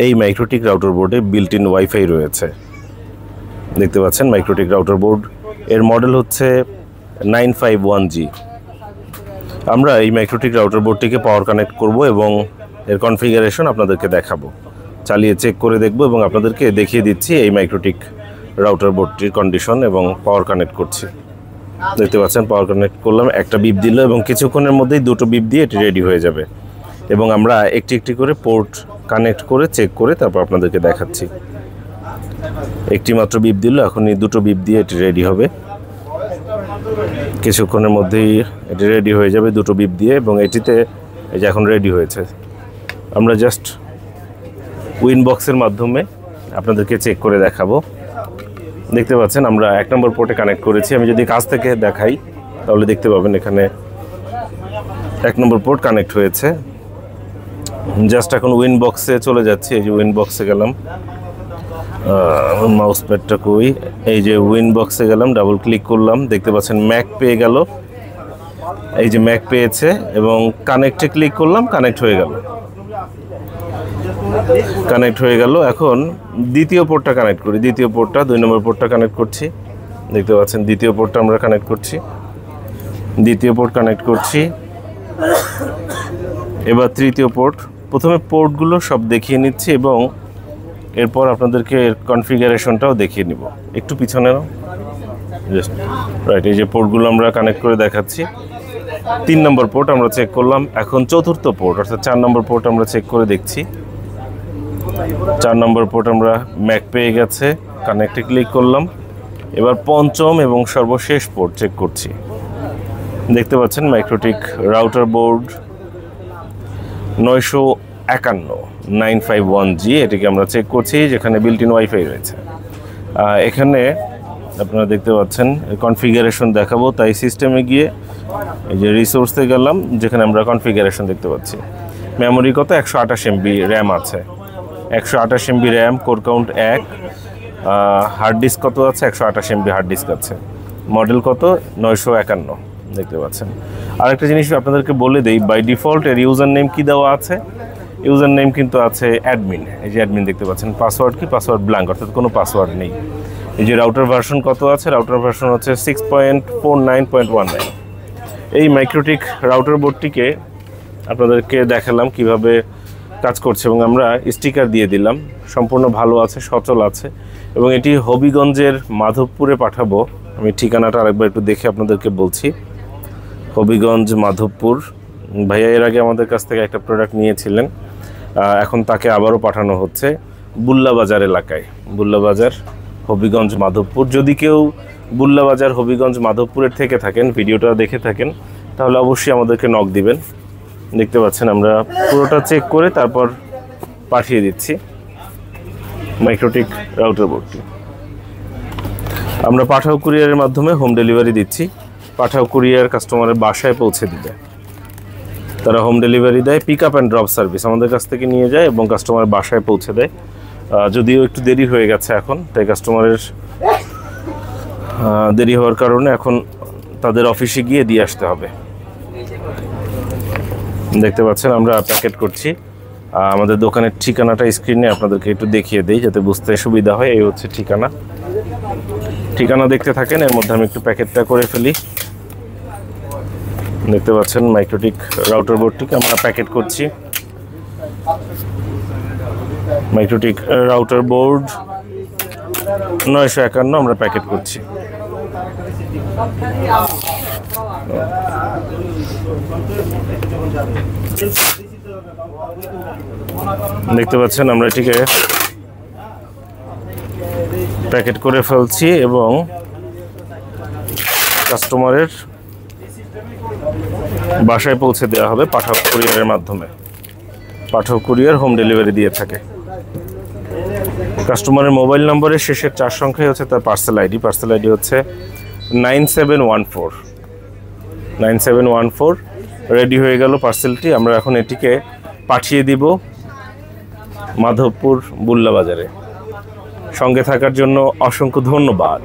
এই MikroTik router বোর্ডে built in wifi রয়েছে। দেখতে পাচ্ছেন মাইক্রোটিক রাউটার বোর্ড, এর মডেল হচ্ছে 951G। আমরা এই মাইক্রোটিক রাউটার বোর্ডটিকে পাওয়ার কানেক্ট করব এবং এর কনফিগারেশন আপনাদেরকে দেখাবো, চালিয়ে চেক করে দেখব এবং আপনাদেরকে দেখিয়ে দিচ্ছি এই মাইক্রোটিক রাউটার বোর্ডটির কন্ডিশন এবং পাওয়ার কানেক্ট করছি। দেখতে পাচ্ছেন পাওয়ার কানেক্ট করলাম, একটা বিপ দিল এবং কিছুক্ষণের মধ্যেই দুটো বিপ দিয়ে এটি রেডি হয়ে যাবে এবং আমরা একটি একটি করে পোর্ট কানেক্ট করে চেক করে তারপর আপনাদেরকে দেখাচ্ছি। একটি মাত্র বিপ দিল, এখনই দুটো বিপ দিয়ে এটি রেডি হবে। কিছুক্ষণের মধ্যেই এটি রেডি হয়ে যাবে দুটো বিপ দিয়ে এবং এটিতে এই যে এখন রেডি হয়েছে। আমরা জাস্ট উইনবক্সের মাধ্যমে আপনাদেরকে চেক করে দেখাবো। দেখতে পাচ্ছেন আমরা 1 নম্বর পোর্টে কানেক্ট করেছি। আমি যদি কাছ থেকে দেখাই তাহলে দেখতে পাবেন এখানে 1 নম্বর পোর্ট কানেক্ট হয়েছে। জাস্ট এখন উইনবক্সে চলে যাচ্ছি। এই যে উইনবক্সে গেলাম, মাউস প্যাডটা কই, এই যে উইনবক্সে গেলাম, ডাবল ক্লিক করলাম, দেখতে পাচ্ছেন ম্যাক পেয়ে গেল। এই যে ম্যাক পেয়েছে এবং কানেক্টে ক্লিক করলাম, কানেক্ট হয়ে গেল। এখন দ্বিতীয় পোর্টটা কানেক্ট করি। দ্বিতীয় পোর্টটা 2 নম্বর পোর্টটা কানেক্ট করছি। দেখতে পাচ্ছেন দ্বিতীয় পোর্টটা আমরা কানেক্ট করছি। দ্বিতীয় পোর্ট কানেক্ট করছি। এবার তৃতীয় পোর্ট। প্রথমে পোর্টগুলো সব দেখিয়ে নিচ্ছি এবং এরপর আপনাদেরকে এর কনফিগারেশনটাও দেখিয়ে নিব। একটু পিছনে জাস্ট রাইট। এই যে পোর্টগুলো আমরা কানেক্ট করে দেখাচ্ছি। 3 নম্বর পোর্ট আমরা চেক করলাম। এখন চতুর্থ পোর্ট অর্থাৎ 4 নম্বর পোর্ট আমরা চেক করে দেখছি। 4 নম্বর পোর্ট আমরা ম্যাক পেয়ে গেছে, কানেক্টে ক্লিক করলাম। এবার পঞ্চম এবং সর্বশেষ পোর্ট চেক করছি। দেখতে পাচ্ছেন মাইক্রোটিক রাউটার বোর্ড 951G, এটিকে আমরা চেক করছি, যেখানে বিল্ট ইন ওয়াইফাই রয়েছে। এখানে আপনারা দেখতে পাচ্ছেন কনফিগারেশন দেখাবো, তাই সিস্টেমে গিয়ে এই যে রিসোর্সে গেলাম, যেখানে আমরা কনফিগারেশন দেখতে পাচ্ছি। মেমোরি কত 128 MB র্যাম আছে, 128 MB RAM, core count 1। Hard disk কত আছে 128 MB হার্ড ডিস্ক আছে। মডেল কত 951। দেখতে পাচ্ছেন। আরেকটা জিনিস আপনাদেরকে বলে দেই, বাই ডিফল্ট এর ইউজার নেম কি দেওয়া আছে, ইউজার নেম কিন্তু আছে অ্যাডমিন। এই যে অ্যাডমিন দেখতে পাচ্ছেন। পাসওয়ার্ড কি, পাসওয়ার্ড ব্ল্যাঙ্ক, অর্থাৎ কোনো পাসওয়ার্ড নেই। এই যে রাউটার ভার্সন কত আছে, রাউটার ভার্সন হচ্ছে 6.49.19। এই মাইক্রোটিক রাউটার বোর্ডটিকে আপনাদেরকে দেখালাম কিভাবে কাজ করছে এবং আমরা স্টিকার দিয়ে দিলাম। সম্পূর্ণ ভালো আছে, সচল আছে এবং এটি হবিগঞ্জের মাধবপুরে পাঠাবো। আমি ঠিকানাটা আরেকবার একটু দেখে আপনাদেরকে বলছি। হবিগঞ্জ মাধবপুর। ভাইয়া এর আগে আমাদের কাছ থেকে একটা প্রোডাক্ট নিয়েছিলেন, এখন তাকে আবারও পাঠানো হচ্ছে বুল্লাবাজার এলাকায়। বুল্লাবাজার, হবিগঞ্জ, মাধবপুর। যদি কেউ বুল্লাবাজার, হবিগঞ্জ, মাধবপুরের থেকে থাকেন, ভিডিওটা দেখে থাকেন, তাহলে অবশ্যই আমাদেরকে নক দিবেন। দেখতে পাচ্ছেন আমরা পুরোটা চেক করে তারপর পাঠিয়ে দিচ্ছি মাইক্রোটিক রাউটার বোর্ডটি। আমরা পাঠাও কুরিয়ারের মাধ্যমে হোম ডেলিভারি দিচ্ছি। পাঠাও কুরিয়ার কাস্টমারের বাসায় পৌঁছে দিবে। তারা হোম ডেলিভারি দেয়, pick up and drop service আমাদের কাছ থেকে নিয়ে যায় এবং কাস্টমারের বাসায় পৌঁছে দেয়। যদিও একটু দেরি হয়ে গেছে এখন, তাই কাস্টমারের দেরি হওয়ার কারণে এখন তাদের অফিসে গিয়ে দিয়ে আসতে হবে। দেখতে পাচ্ছেন আমরা প্যাকেট করছি। আমাদের দোকানের ঠিকানাটা স্ক্রিনে আপনাদেরকে একটু দেখিয়ে দিই যাতে বুঝতে সুবিধা হয়। এই হচ্ছে ঠিকানা। ঠিকানা দেখতে থাকেন, এর মধ্যে আমি একটু প্যাকেটটা করে ফেলি। দেখতে পাচ্ছেন মাইক্রোটিক রাউটার বোর্ডটিকে আমরা প্যাকেট করছি। মাইক্রোটিক রাউটার বোর্ড 951 আমরা প্যাকেট করছি। দেখতে পাচ্ছেন আমরা এটিকে প্যাকেট করে ফেলছি এবং কাস্টমারের বাসায় পৌঁছে দেওয়া হবে পাঠাও কুরিয়ারের মাধ্যমে। পাঠাও কুরিয়ার হোম ডেলিভারি দিয়ে থাকে। কাস্টমারের মোবাইল নম্বরের শেষের 4 সংখ্যাই হচ্ছে তার পার্সেল আইডি। পার্সেল আইডি হচ্ছে 9714। রেডি হয়ে গেল পার্সেলটি। আমরা এখন এটিকে পাঠিয়ে দিব মাধবপুর বুল্লাবাজারে। সঙ্গে থাকার জন্য অসংখ্য ধন্যবাদ।